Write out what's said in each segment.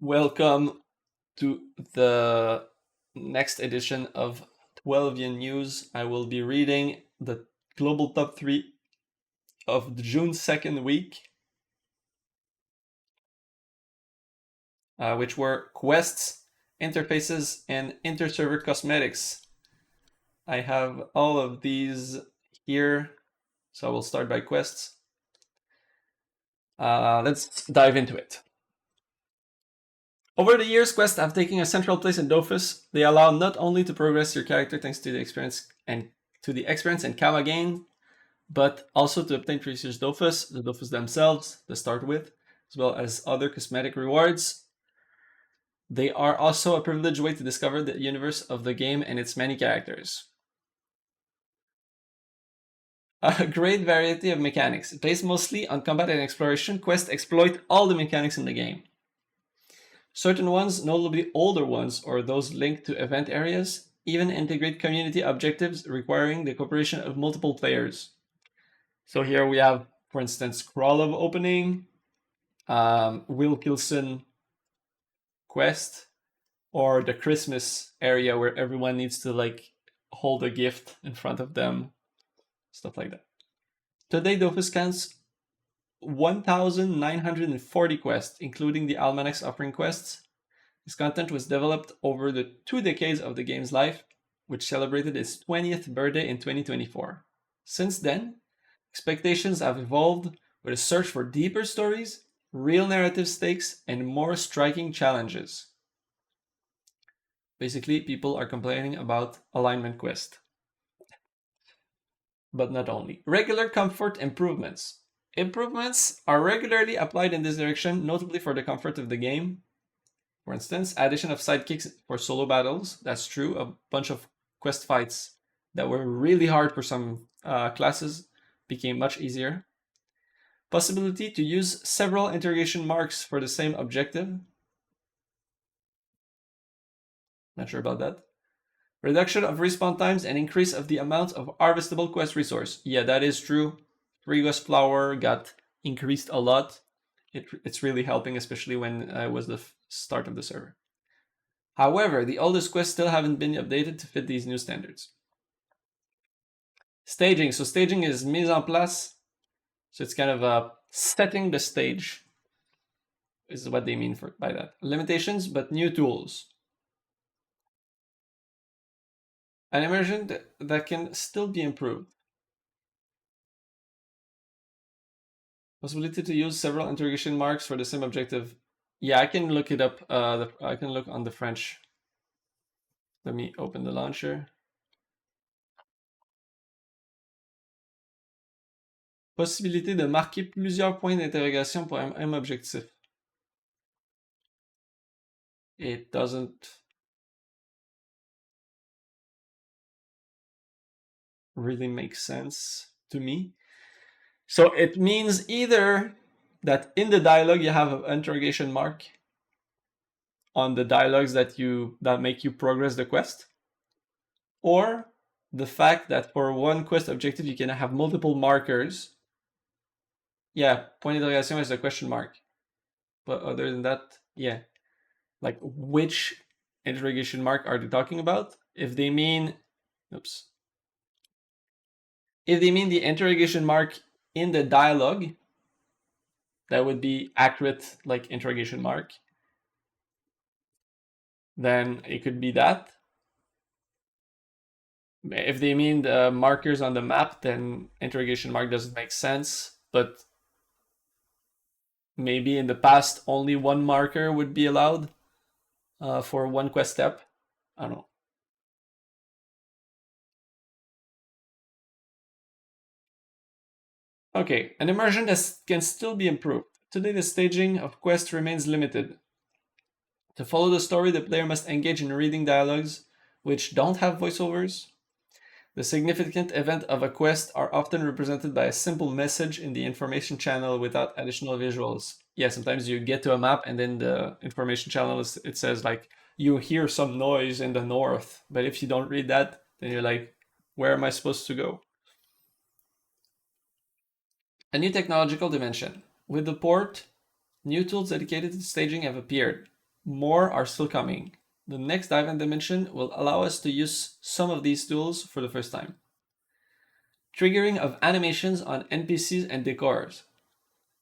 Welcome to the next edition of 12ian News. I will be reading the global top 3 of the June 2nd week, which were quests, interfaces, and Interserver Cosmetics. I have all of these here, so I will start by quests. Let's dive into it. Over the years, quests have taken a central place in Dofus. They allow not only to progress your character thanks to the experience and karma gain, but also to obtain precious Dofus, the Dofus themselves to start with, as well as other cosmetic rewards. They are also a privileged way to discover the universe of the game and its many characters. A great variety of mechanics. Based mostly on combat and exploration, quests exploit all the mechanics in the game. Certain ones, notably older ones or those linked to event areas, even integrate community objectives requiring the cooperation of multiple players. So here we have, for instance, Crawl of Opening, Will Kilson quest, or the Christmas area where everyone needs to hold a gift in front of them, stuff like that. Today, Dofus counts 1,940 quests, including the almanacs offering quests. This content was developed over the 2 decades of the game's life, which celebrated its 20th birthday in 2024. Since then, expectations have evolved with a search for deeper stories, real narrative stakes, and more striking challenges. Basically, people are complaining about alignment quest. But not only. Regular comfort improvements. Improvements are regularly applied in this direction, notably for the comfort of the game. For instance, addition of sidekicks for solo battles. That's true. A bunch of quest fights that were really hard for some classes became much easier. Possibility to use several interrogation marks for the same objective. Not sure about that. Reduction of respawn times and increase of the amount of harvestable quest resource. Yeah, that is true. Free Ghost Flower got increased a lot. It's really helping, especially when it was the start of the server. However, the oldest quests still haven't been updated to fit these new standards. Staging. So staging is mise en place. So it's kind of setting the stage is what they mean by that. Limitations, but new tools. An immersion that can still be improved. Possibility to use several interrogation marks for the same objective. Yeah, I can look it up. I can look on the French. Let me open the launcher. Possibilité de marquer plusieurs points d'interrogation pour un même objectif. It doesn't really make sense to me. So it means either that in the dialogue you have an interrogation mark on the dialogues that make you progress the quest, or the fact that for one quest objective you can have multiple markers. Yeah, point d'interrogation is a question mark. But other than that, yeah. Like, which interrogation mark are they talking about? If they mean, if they mean the interrogation mark in the dialogue, that would be accurate, like interrogation mark. Then it could be that. If they mean the markers on the map, then interrogation mark doesn't make sense. But maybe in the past, only one marker would be allowed for one quest step. I don't know. Okay, an immersion that can still be improved. Today, the staging of quests remains limited. To follow the story, the player must engage in reading dialogues which don't have voiceovers. The significant event of a quest are often represented by a simple message in the information channel without additional visuals. Yeah, sometimes you get to a map and then the information channel it says like, you hear some noise in the north. But if you don't read that, then you're like, where am I supposed to go? A new technological dimension. With the port, new tools dedicated to staging have appeared. more are still coming. The next Dive Dimension will allow us to use some of these tools for the first time. Triggering of animations on NPCs and decors,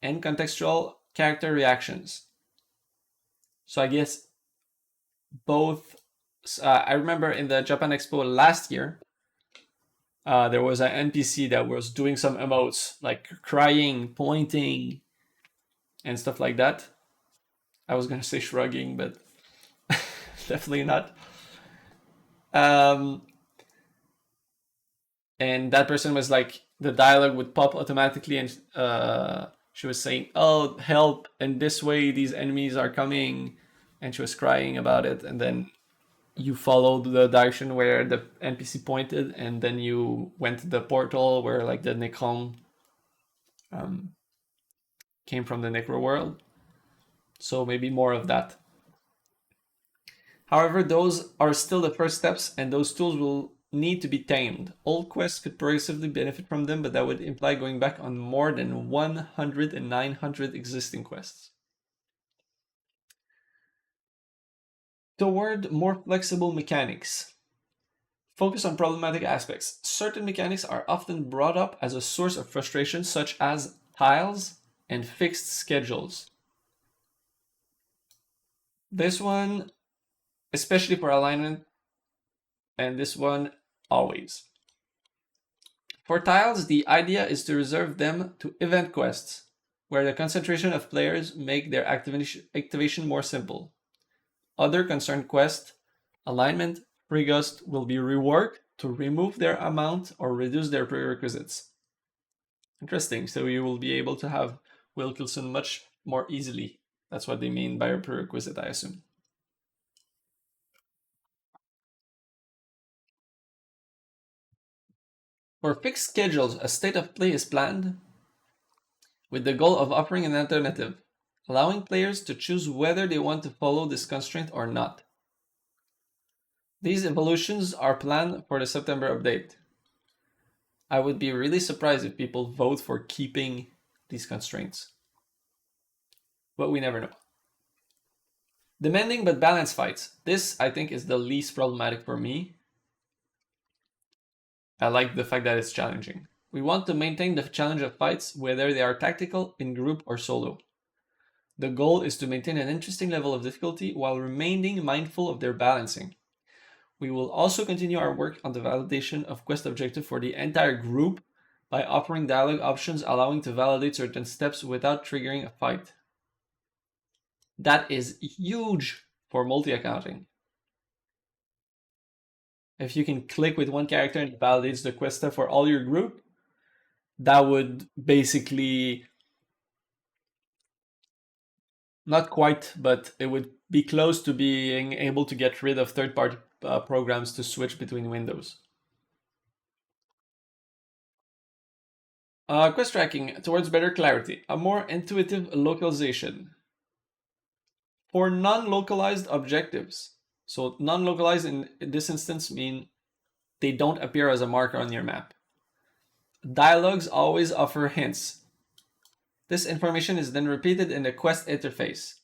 and contextual character reactions. So I guess both. I remember in the Japan Expo last year, there was an NPC that was doing some emotes like crying, pointing, and stuff like that. I was gonna say shrugging, but definitely not. Um, and that person was like, the dialogue would pop automatically, and she was saying, "Oh, help! In this way, these enemies are coming," and she was crying about it. And then you followed the direction where the NPC pointed, and then you went to the portal where like the Necron came from the Necro world. So maybe more of that. However, those are still the first steps, and those tools will need to be tamed. Old quests could progressively benefit from them, but that would imply going back on more than 100 and 900 existing quests. Toward more flexible mechanics. Focus on problematic aspects. Certain mechanics are often brought up as a source of frustration, such as tiles and fixed schedules. This one, especially for alignment, and this one, always. For tiles, the idea is to reserve them to event quests, where the concentration of players make their activation more simple. Other concerned quests, alignment, free ghost, will be reworked to remove their amount or reduce their prerequisites. Interesting, so you will be able to have Wilkinson much more easily. That's what they mean by a prerequisite, I assume. For fixed schedules, a state of play is planned with the goal of offering an alternative, allowing players to choose whether they want to follow this constraint or not. These evolutions are planned for the September update. I would be really surprised if people vote for keeping these constraints. But we never know. Demanding but balanced fights. This, I think, is the least problematic for me. I like the fact that it's challenging. We want to maintain the challenge of fights, whether they are tactical, in group, or solo. The goal is to maintain an interesting level of difficulty while remaining mindful of their balancing. We will also continue our work on the validation of quest objective for the entire group by offering dialogue options allowing to validate certain steps without triggering a fight. That is huge for multi-accounting. If you can click with one character and it validates the quest step for all your group, that would basically, not quite, but it would be close to being able to get rid of third-party programs to switch between windows. Quest tracking towards better clarity, a more intuitive localization. For non-localized objectives, so non-localized in this instance mean they don't appear as a marker on your map. Dialogues always offer hints. This information is then repeated in the quest interface.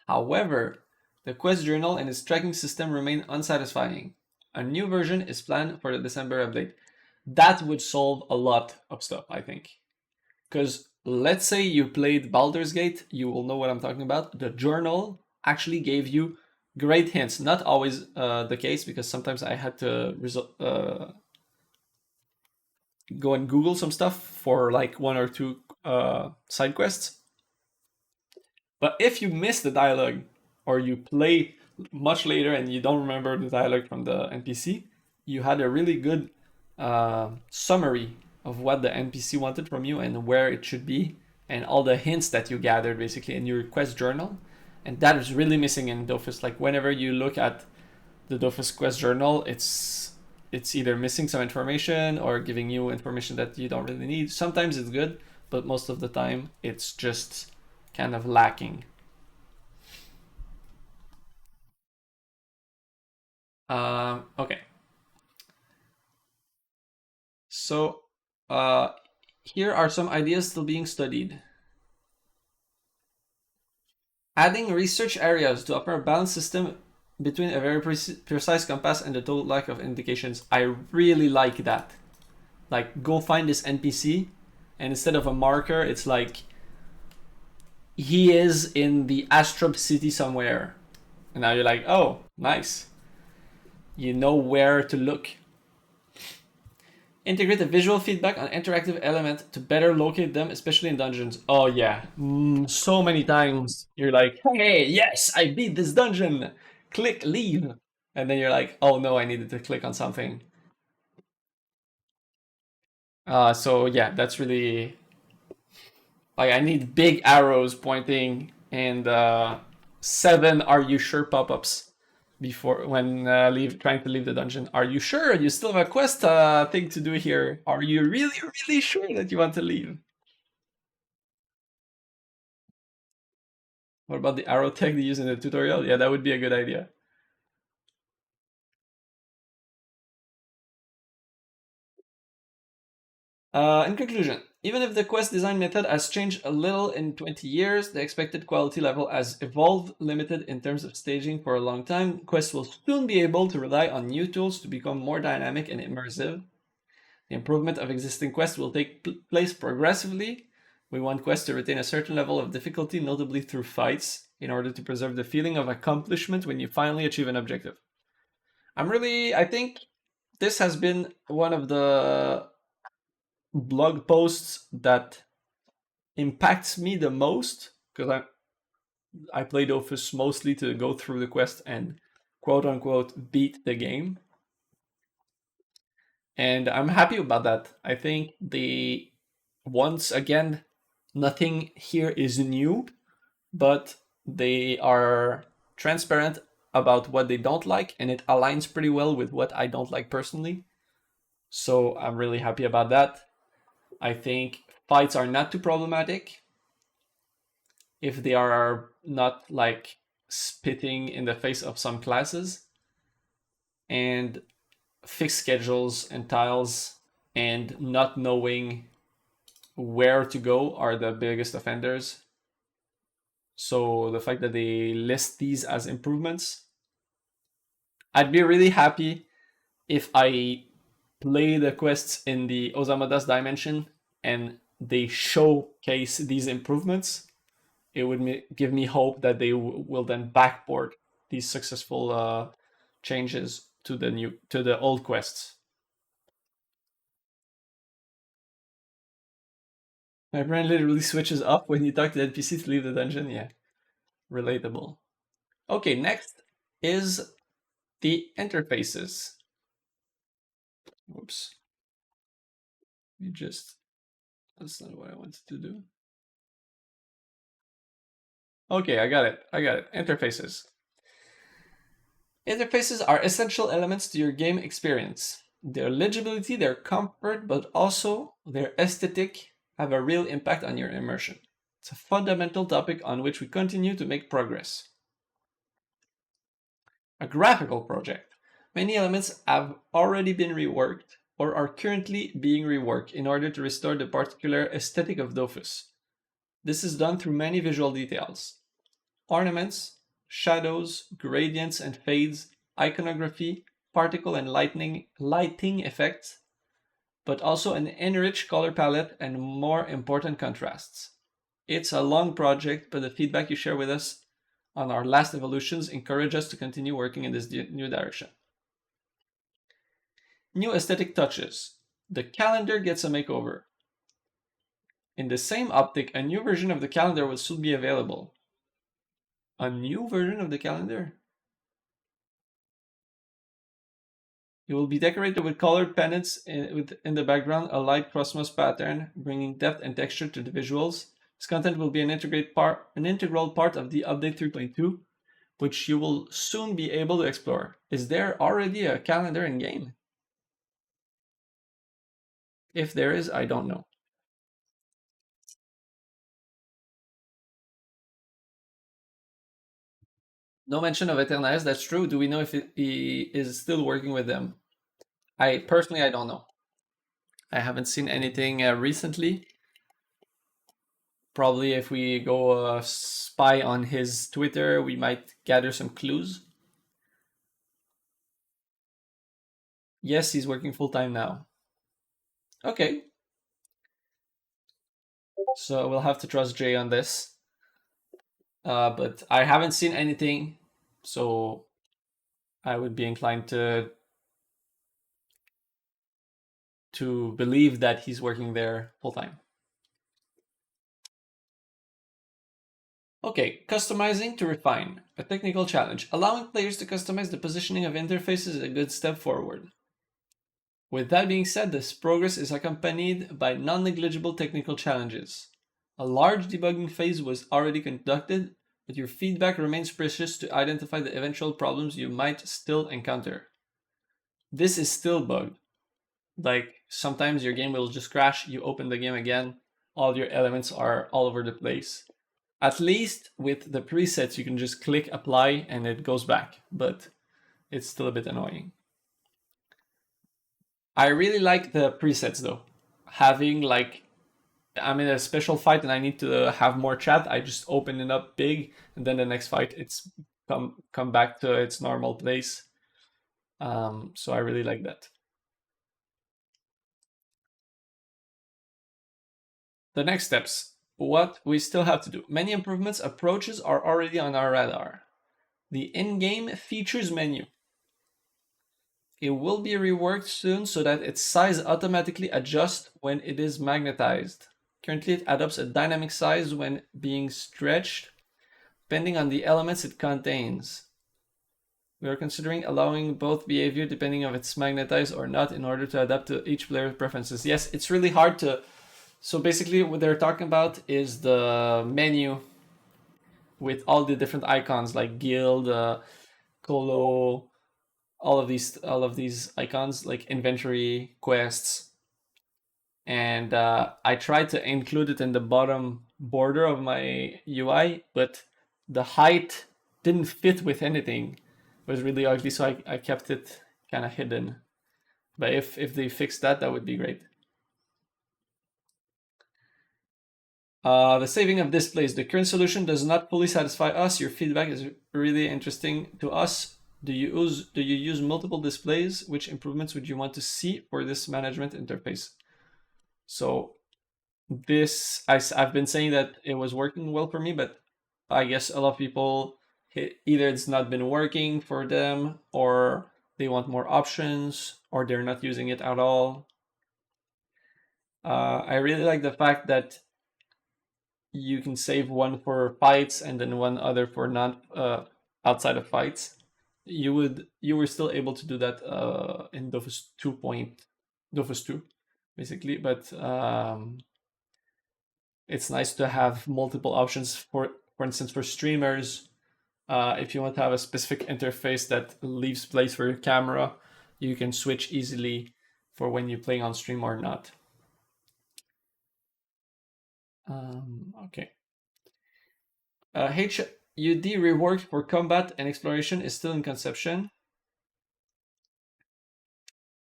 However, the quest journal and its tracking system remain unsatisfying. A new version is planned for the December update. That would solve a lot of stuff, I think. Because let's say you played Baldur's Gate, you will know what I'm talking about. The journal actually gave you great hints. Not always the case, because sometimes I had to go and Google some stuff for like one or two side quests. But if you miss the dialogue or you play much later and you don't remember the dialogue from the NPC, you had a really good summary of what the NPC wanted from you and where it should be, and all the hints that you gathered basically in your quest journal. And that is really missing in Dofus. Like whenever you look at the Dofus quest journal, it's either missing some information or giving you information that you don't really need. Sometimes it's good, but most of the time it's just kind of lacking. Okay. So here are some ideas still being studied. Adding research areas to offer a balanced system between a very precise compass and the total lack of indications. I really like that. Like, go find this NPC, and instead of a marker, it's like he is in the Astrub city somewhere. And now you're like, oh, nice. You know where to look. Integrate the visual feedback on interactive element to better locate them, especially in dungeons. Oh yeah, so many times you're like, hey, yes, I beat this dungeon. Click leave, and then you're like, oh no, I needed to click on something. So yeah, that's really like I need big arrows pointing and 7 "Are you sure?" pop-ups before when trying to leave the dungeon. Are you sure? You still have a quest thing to do here. Are you really sure that you want to leave? What about the arrow tech they use in the tutorial? Yeah, that would be a good idea. In conclusion, even if the quest design method has changed a little in 20 years, the expected quality level has evolved limited in terms of staging for a long time. Quests will soon be able to rely on new tools to become more dynamic and immersive. The improvement of existing quests will take place progressively. We want quests to retain a certain level of difficulty, notably through fights, in order to preserve the feeling of accomplishment when you finally achieve an objective. I think this has been one of the blog posts that impacts me the most because I play Dofus mostly to go through the quest and quote unquote beat the game. And I'm happy about that. I think the once again, nothing here is new, but they are transparent about what they don't like, and it aligns pretty well with what I don't like personally. So I'm really happy about that. I think fights are not too problematic if they are not like spitting in the face of some classes, and fixed schedules and tiles and not knowing where to go are the biggest offenders. So the fact that they list these as improvements, I'd be really happy if I play the quests in the Ozamadas dimension and they showcase these improvements. It would give me hope that they will then backport these successful changes to the old quests. My brain literally switches up when you talk to the NPC to leave the dungeon. Yeah, relatable. Okay, next is the interfaces. Whoops. You just, that's not what I wanted to do. Okay, I got it. Interfaces. Interfaces are essential elements to your game experience. Their legibility, their comfort, but also their aesthetic have a real impact on your immersion. It's a fundamental topic on which we continue to make progress. A graphical project. Many elements have already been reworked or are currently being reworked in order to restore the particular aesthetic of Dofus. This is done through many visual details: ornaments, shadows, gradients and fades, iconography, particle and lighting effects, but also an enriched color palette and more important contrasts. It's a long project, but the feedback you share with us on our last evolutions encourage us to continue working in this new direction. New aesthetic touches. The calendar gets a makeover. In the same optic, a new version of the calendar will soon be available. A new version of the calendar? It will be decorated with colored pennants in the background, a light Christmas pattern, bringing depth and texture to the visuals. This content will be an integral part of the update 3.2, which you will soon be able to explore. Is there already a calendar in game? If there is, I don't know. No mention of Eternaeus, that's true. Do we know if he is still working with them? I personally, I don't know. I haven't seen anything recently. Probably if we go spy on his Twitter, we might gather some clues. Yes, he's working full time now. Okay. So we'll have to trust Jay on this. But I haven't seen anything, so I would be inclined to believe that he's working there full time. Okay, customizing to refine. A technical challenge. Allowing players to customize the positioning of interfaces is a good step forward. With that being said, this progress is accompanied by non-negligible technical challenges. A large debugging phase was already conducted, but your feedback remains precious to identify the eventual problems you might still encounter. This is still bugged. Like, sometimes your game will just crash, you open the game again, all your elements are all over the place. At least with the presets, you can just click apply and it goes back, but it's still a bit annoying. I really like the presets though. Having like, I'm in a special fight and I need to have more chat, I just open it up big, and then the next fight it's come back to its normal place. So I really like that. The next steps. What we still have to do. Many improvements approaches are already on our radar. The in-game features menu. It will be reworked soon so that its size automatically adjusts when it is magnetized. Currently, it adopts a dynamic size when being stretched, depending on the elements it contains. We are considering allowing both behavior depending on if it's magnetized or not in order to adapt to each player's preferences. Yes, it's really hard to... So basically what they're talking about is the menu with all the different icons like guild, colo, all of these icons like inventory, quests, and I tried to include it in the bottom border of my UI, but the height didn't fit with anything. It was really ugly, so I kept it kind of hidden. But if they fix that, that would be great. The saving of displays. The current solution does not fully satisfy us. Your feedback is really interesting to us. Do you use multiple displays? Which improvements would you want to see for this management interface? So this, I've been saying that it was working well for me, but I guess a lot of people, either it's not been working for them, or they want more options, or they're not using it at all. I really like the fact that you can save one for fights and then one other for non outside of fights. You were still able to do that in Dofus 2, basically, but it's nice to have multiple options for instance, for streamers. If you want to have a specific interface that leaves place for your camera, you can switch easily for when you're playing on stream or not. Okay. HUD reworked for combat and exploration is still in conception.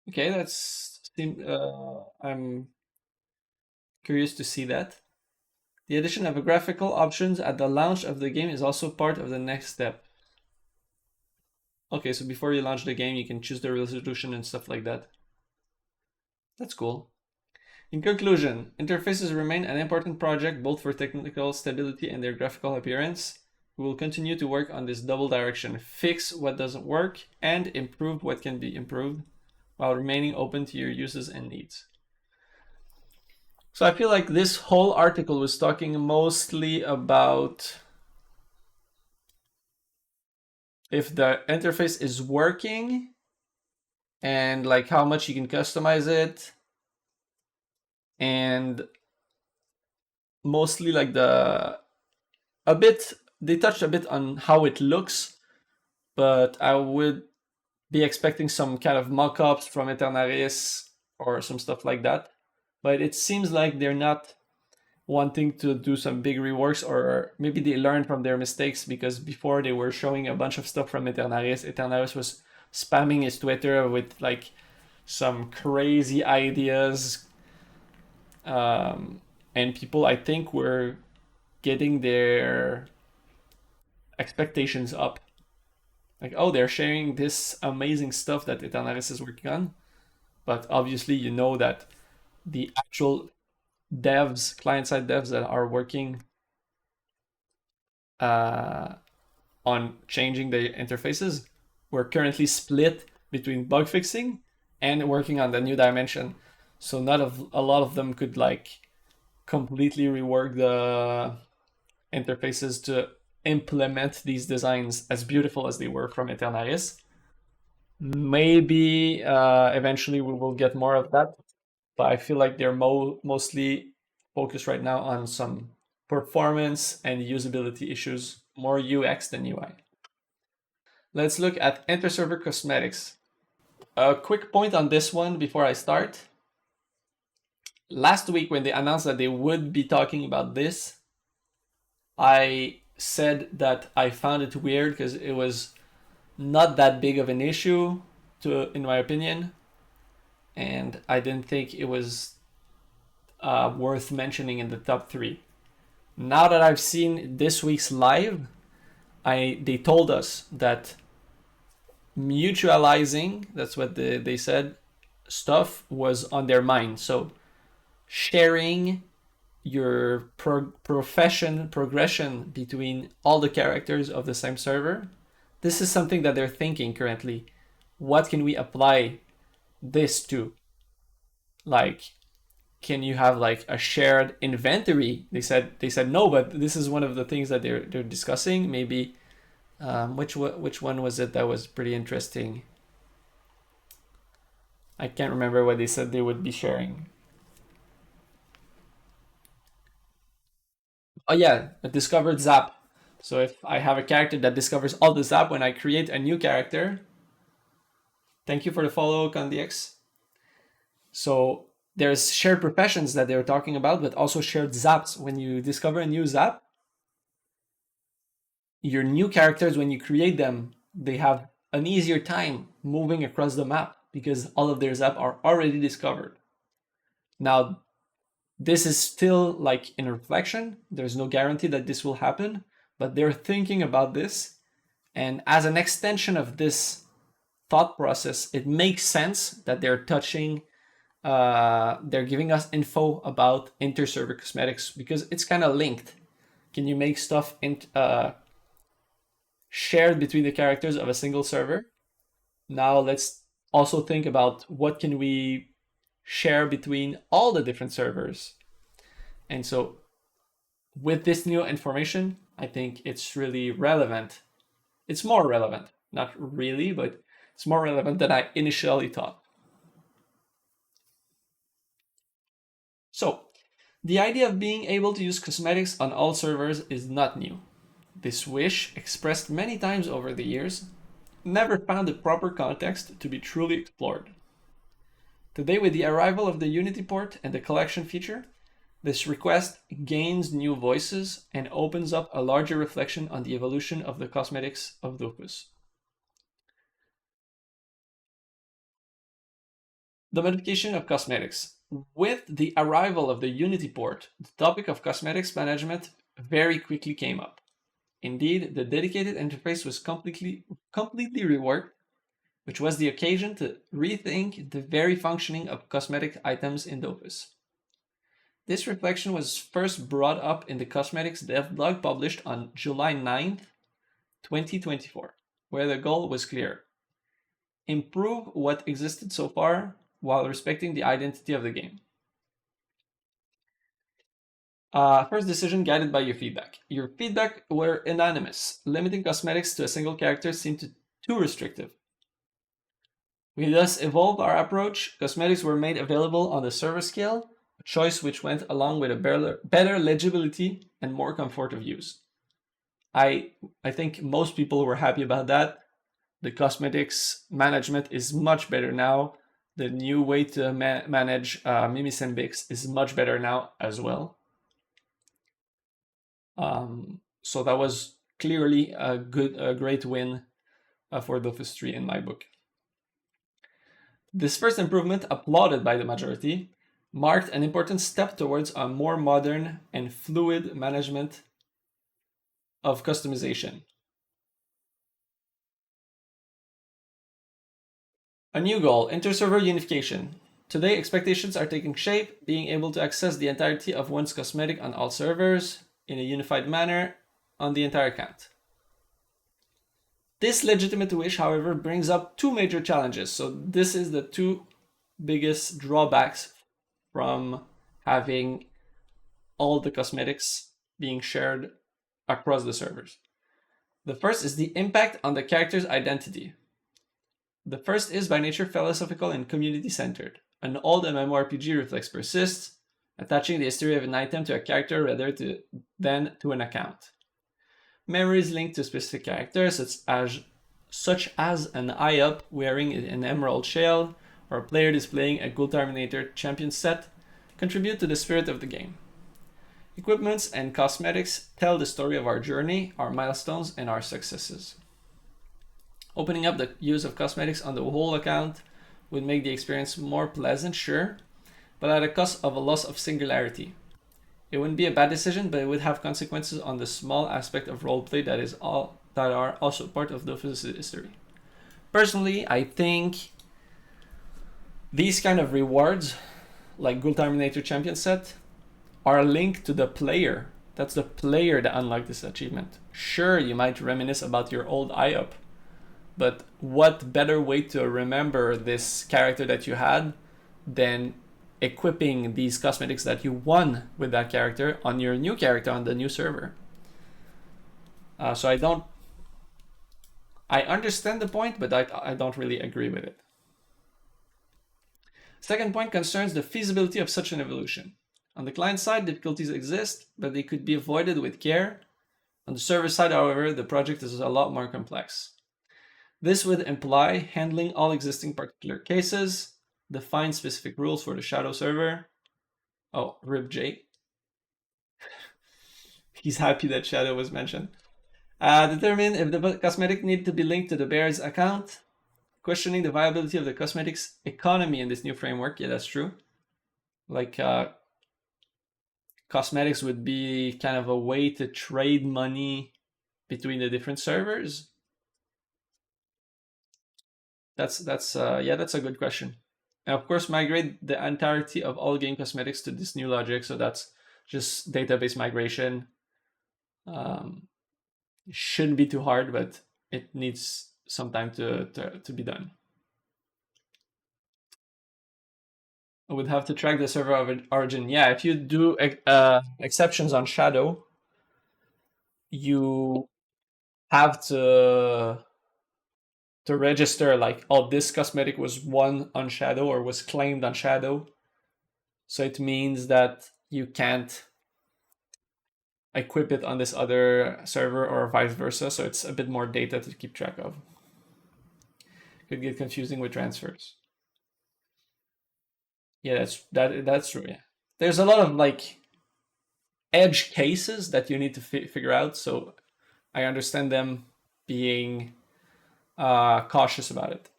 Okay, I'm curious to see that. The addition of graphical options at the launch of the game is also part of the next step. Okay, so before you launch the game, you can choose the resolution and stuff like that. That's cool. In conclusion, interfaces remain an important project both for technical stability and their graphical appearance. We will continue to work on this double direction, fix what doesn't work and improve what can be improved, while remaining open to your uses and needs. So I feel like this whole article was talking mostly about if the interface is working and like how much you can customize it, and mostly like they touched a bit on how it looks, but I would be expecting some kind of mock-ups from Eternaris or some stuff like that. But it seems like they're not wanting to do some big reworks, or maybe they learned from their mistakes, because before they were showing a bunch of stuff from Eternaris. Eternaris was spamming his Twitter with like some crazy ideas, and people I think were getting their expectations up. Like, oh, they're sharing this amazing stuff that Eternals is working on, but obviously you know that the actual devs, client-side devs that are working uh, on changing the interfaces, we're currently split between bug fixing and working on the new dimension. So not a lot of them could like completely rework the interfaces to implement these designs as beautiful as they were from Eternaris. Maybe eventually we will get more of that, but I feel like they're mostly focused right now on some performance and usability issues, more UX than UI. Let's look at Interserver Cosmetics. A quick point on this one before I start. Last week when they announced that they would be talking about this, I said that I found it weird because it was not that big of an issue in my opinion, and I didn't think it was worth mentioning in the top 3. Now that I've seen this week's live, they told us that mutualizing, that's what they said, stuff was on their mind. So sharing your progression between all the characters of the same server, this is something that they're thinking currently. What can we apply this to? Like, can you have like a shared inventory? They said no, but this is one of the things that they're discussing. Maybe which one was it that was pretty interesting? I can't remember what they said they would be sharing. Oh yeah, a discovered zap. So if I have a character that discovers all the zap when I create a new character, thank you for the follow, ConDX. So there's shared professions that they're talking about, but also shared zaps. When you discover a new zap, your new characters, when you create them, they have an easier time moving across the map because all of their zap are already discovered. Now, this is still like in reflection. There's no guarantee that this will happen, but they're thinking about this. And as an extension of this thought process, it makes sense that they're touching, they're giving us info about Interserver Cosmetics because it's kind of linked. Can you make stuff shared between the characters of a single server? Now let's also think about what can we share between all the different servers. And so with this new information, I think it's really relevant. It's more relevant, not really, but it's more relevant than I initially thought. So the idea of being able to use cosmetics on all servers is not new. This wish, expressed many times over the years, never found the proper context to be truly explored. Today, with the arrival of the Unity port and the collection feature, this request gains new voices and opens up a larger reflection on the evolution of the cosmetics of Dofus. The modification of cosmetics. With the arrival of the Unity port, the topic of cosmetics management very quickly came up. Indeed, the dedicated interface was completely reworked, which was the occasion to rethink the very functioning of cosmetic items in Dofus. This reflection was first brought up in the Cosmetics dev blog published on July 9th, 2024, where the goal was clear. Improve what existed so far while respecting the identity of the game. First decision guided by your feedback. Your feedback were anonymous. Limiting cosmetics to a single character seemed too restrictive. We thus evolved our approach. Cosmetics were made available on the server scale, a choice which went along with a better legibility and more comfort of use. I think most people were happy about that. The cosmetics management is much better now. The new way to manage Mimisymbix is much better now as well. So that was clearly a great win for Dofus 3 in my book. This first improvement, applauded by the majority, marked an important step towards a more modern and fluid management of customization. A new goal, inter-server unification. Today, expectations are taking shape, being able to access the entirety of one's cosmetic on all servers in a unified manner on the entire account. This legitimate wish, however, brings up two major challenges. So this is the two biggest drawbacks from having all the cosmetics being shared across the servers. The first is the impact on the character's identity. The first is by nature philosophical and community-centered. An old MMORPG reflex persists, attaching the history of an item to a character rather than to an account. Memories linked to specific characters, such as an eye-up wearing an emerald shell, or a player displaying a Ghoul Terminator champion set, contribute to the spirit of the game. Equipments and cosmetics tell the story of our journey, our milestones, and our successes. Opening up the use of cosmetics on the whole account would make the experience more pleasant, sure, but at a cost of a loss of singularity. It wouldn't be a bad decision, but it would have consequences on the small aspect of roleplay that are also part of Dofus' history. Personally, I think these kind of rewards, like Ghoul Terminator Champion Set, are linked to the player. That's the player that unlocked this achievement. Sure, you might reminisce about your old eye-up, but what better way to remember this character that you had than equipping these cosmetics that you won with that character on your new character on the new server? So I understand the point, but I don't really agree with it. Second point concerns the feasibility of such an evolution. On the client side, difficulties exist, but they could be avoided with care. On the server side, however, the project is a lot more complex. This would imply handling all existing particular cases, define specific rules for the shadow server. Oh, RIP J. He's happy that shadow was mentioned. Determine if the cosmetic need to be linked to the bear's account. Questioning the viability of the cosmetics economy in this new framework. Yeah, that's true. Like, cosmetics would be kind of a way to trade money between the different servers. That's a good question. And of course, migrate the entirety of all game cosmetics to this new logic. So that's just database migration. It shouldn't be too hard, but it needs some time to be done. I would have to track the server of origin. Yeah, if you do exceptions on Shadow, you have to register like, oh, this cosmetic was won on Shadow or was claimed on Shadow. So it means that you can't equip it on this other server or vice versa. So it's a bit more data to keep track of. Could get confusing with transfers. Yeah, that's true. Yeah, there's a lot of like edge cases that you need to figure out. So I understand them being cautious about it.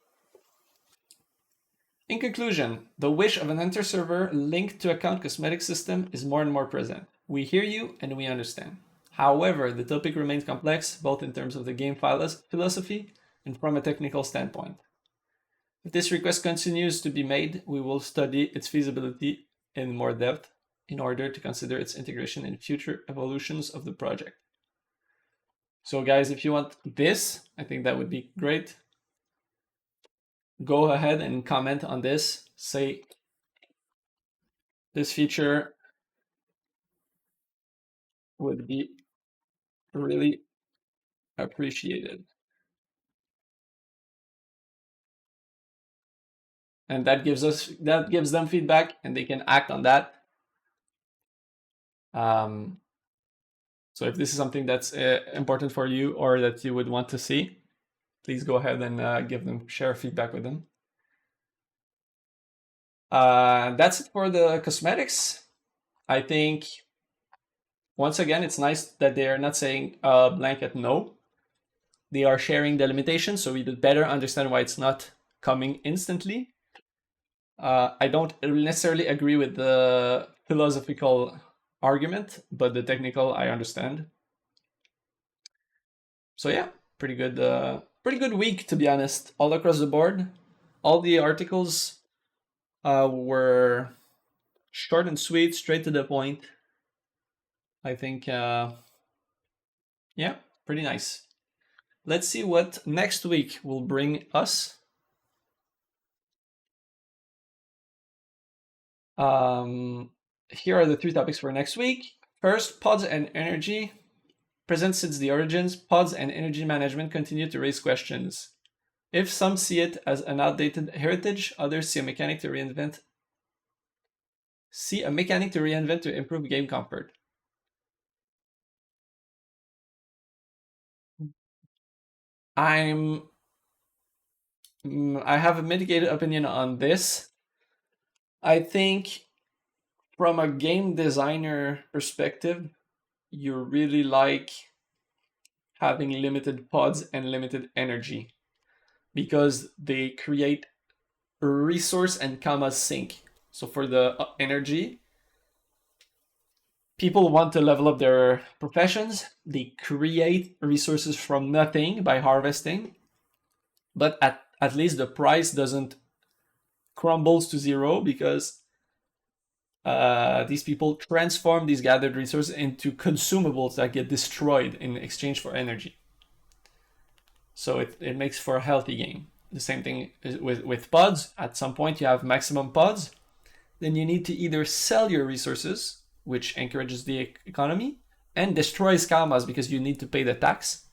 In conclusion, the wish of an inter-server linked to account cosmetic system is more and more present. We hear you and we understand. However, the topic remains complex, both in terms of the game philosophy and from a technical standpoint. If this request continues to be made, we will study its feasibility in more depth in order to consider its integration in future evolutions of the project. So guys, if you want this, I think that would be great. Go ahead and comment on this. Say this feature would be really appreciated. And that gives them feedback and they can act on that. So if this is something that's important for you or that you would want to see, please go ahead and share feedback with them. That's it for the cosmetics. I think, once again, it's nice that they are not saying blanket no. They are sharing the limitations, so we would better understand why it's not coming instantly. I don't necessarily agree with the philosophical argument, but the technical I understand. So yeah, pretty good week to be honest, all across the board. All the articles were short and sweet, straight to the point. I think, yeah, pretty nice. Let's see what next week will bring us. Here are the three topics for next week. First, pods and energy. Present since the origins, pods and energy management continue to raise questions. If some see it as an outdated heritage, others see a mechanic to reinvent. To improve game comfort. I have a mitigated opinion on this. I think from a game designer perspective, you really like having limited pods and limited energy because they create resource and comma sink. So for the energy, people want to level up their professions. They create resources from nothing by harvesting, but at least the price doesn't crumbles to zero because these people transform these gathered resources into consumables that get destroyed in exchange for energy. So it makes for a healthy game. The same thing with pods. At some point, you have maximum pods. Then you need to either sell your resources, which encourages the economy, and destroys karmas because you need to pay the tax.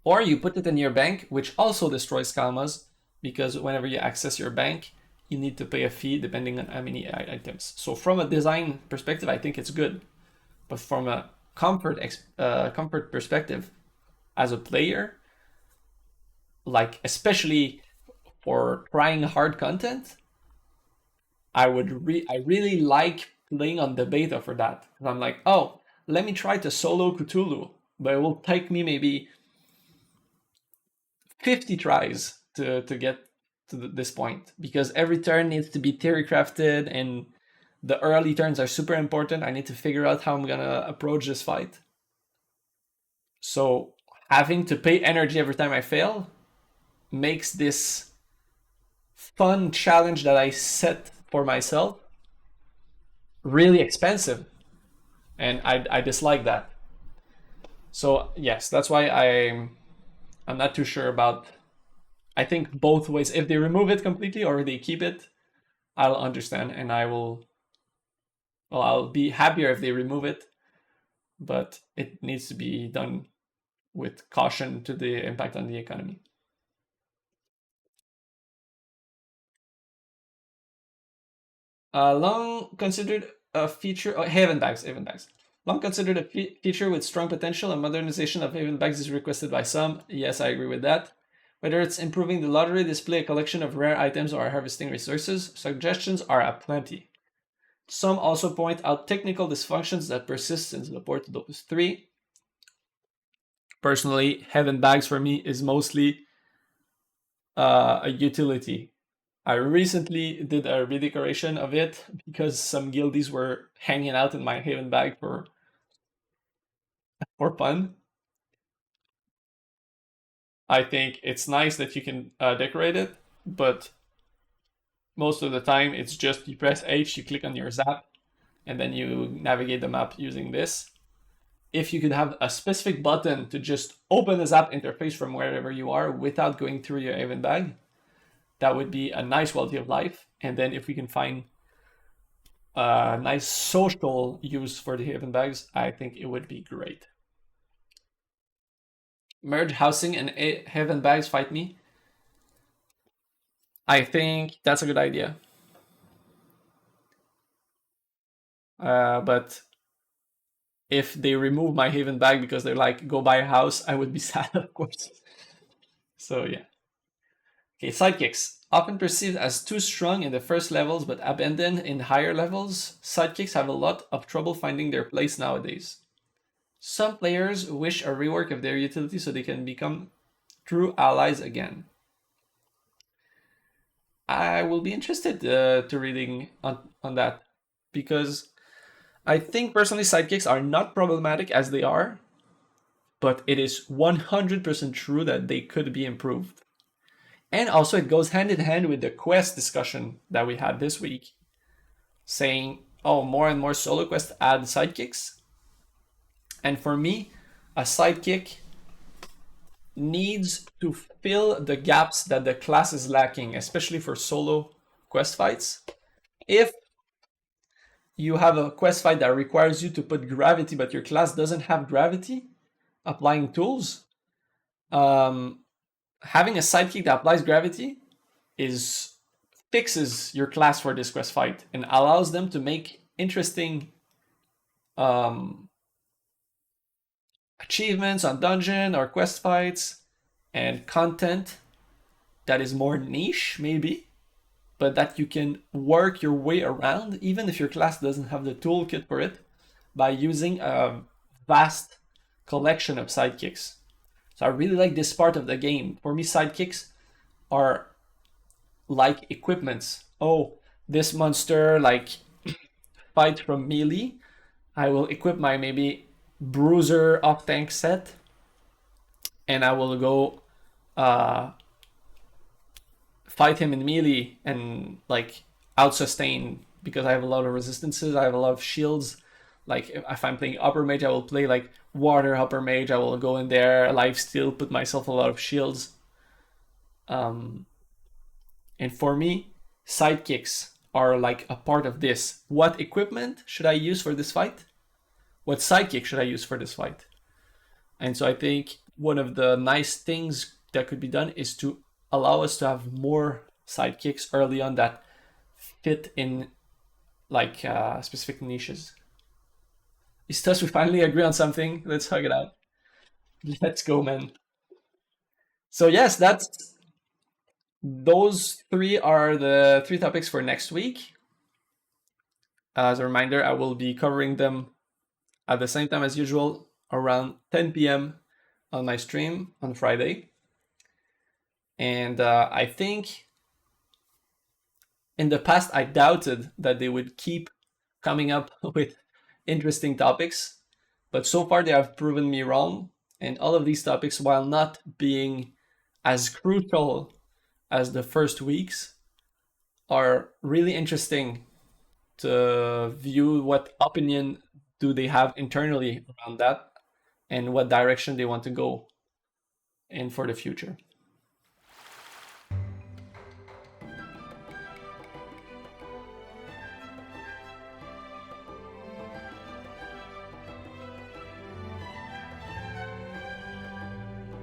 Or you put it in your bank, which also destroys karmas because whenever you access your bank, you need to pay a fee depending on how many items. So from a design perspective, I think it's good. But from a comfort perspective, as a player, like especially for trying hard content, I really like playing on the beta for that. And I'm like, oh, let me try to solo Cthulhu, but it will take me maybe 50 tries to get to this point because every turn needs to be theory crafted and the early turns are super important. I need to figure out how I'm gonna approach this fight. So having to pay energy every time I fail makes this fun challenge that I set for myself really expensive. And I dislike that. So yes, that's why I'm not too sure about. I think both ways. If they remove it completely or they keep it, I'll understand and I will. Well, I'll be happier if they remove it, but it needs to be done with caution to the impact on the economy. Long considered a feature. Oh, Haven bags. Haven bags. Long considered a feature with strong potential, and modernization of Haven bags is requested by some. Yes, I agree with that. Whether it's improving the lottery, display a collection of rare items, or harvesting resources, suggestions are aplenty. Some also point out technical dysfunctions that persist since the port to Dofus 3. Personally, Heaven Bags for me is mostly a utility. I recently did a redecoration of it because some guildies were hanging out in my Haven Bag for fun. I think it's nice that you can decorate it, but most of the time it's just you press H, you click on your zap, and then you navigate the map using this. If you could have a specific button to just open the zap interface from wherever you are without going through your Haven Bag, that would be a nice quality of life. And then if we can find a nice social use for the Haven Bags, I think it would be great. Merge housing and Haven Bags fight me. I think that's a good idea. But if they remove my Haven Bag because they're like, go buy a house, I would be sad, of course. So yeah. Okay, sidekicks. Often perceived as too strong in the first levels but abandoned in higher levels, sidekicks have a lot of trouble finding their place nowadays. Some players wish a rework of their utility so they can become true allies again. I will be interested to reading on that because I think personally sidekicks are not problematic as they are. but it is 100% true that they could be improved. And also, it goes hand in hand with the quest discussion that we had this week, saying, oh, more and more solo quests add sidekicks. And for me, a sidekick needs to fill the gaps that the class is lacking, especially for solo quest fights. If you have a quest fight that requires you to put gravity, but your class doesn't have gravity applying tools, having a sidekick that applies gravity fixes your class for this quest fight and allows them to make interesting achievements on dungeon or quest fights and content that is more niche, maybe, but that you can work your way around, even if your class doesn't have the toolkit for it, by using a vast collection of sidekicks. So I really like this part of the game. For me, sidekicks are like equipments. Oh, this monster like fight from melee. I will equip my maybe bruiser off tank set, and I will go fight him in melee and like out sustain because I have a lot of resistances. I have a lot of shields. Like if I'm playing upper mage, I will play like water upper mage. I will go in there, life steal, put myself a lot of shields. And for me, sidekicks are like a part of this. What equipment should I use for this fight? What sidekick should I use for this fight? And so I think one of the nice things that could be done is to allow us to have more sidekicks early on that fit in like specific niches. Thus, we finally agree on something. Let's hug it out. Let's go, man. So yes, those three are the three topics for next week. As a reminder, I will be covering them at the same time as usual, around 10 p.m. on my stream on Friday. And I think in the past, I doubted that they would keep coming up with interesting topics, but so far they have proven me wrong. And all of these topics, while not being as crucial as the first weeks, are really interesting to view what opinion do they have internally around that and what direction they want to go in for the future.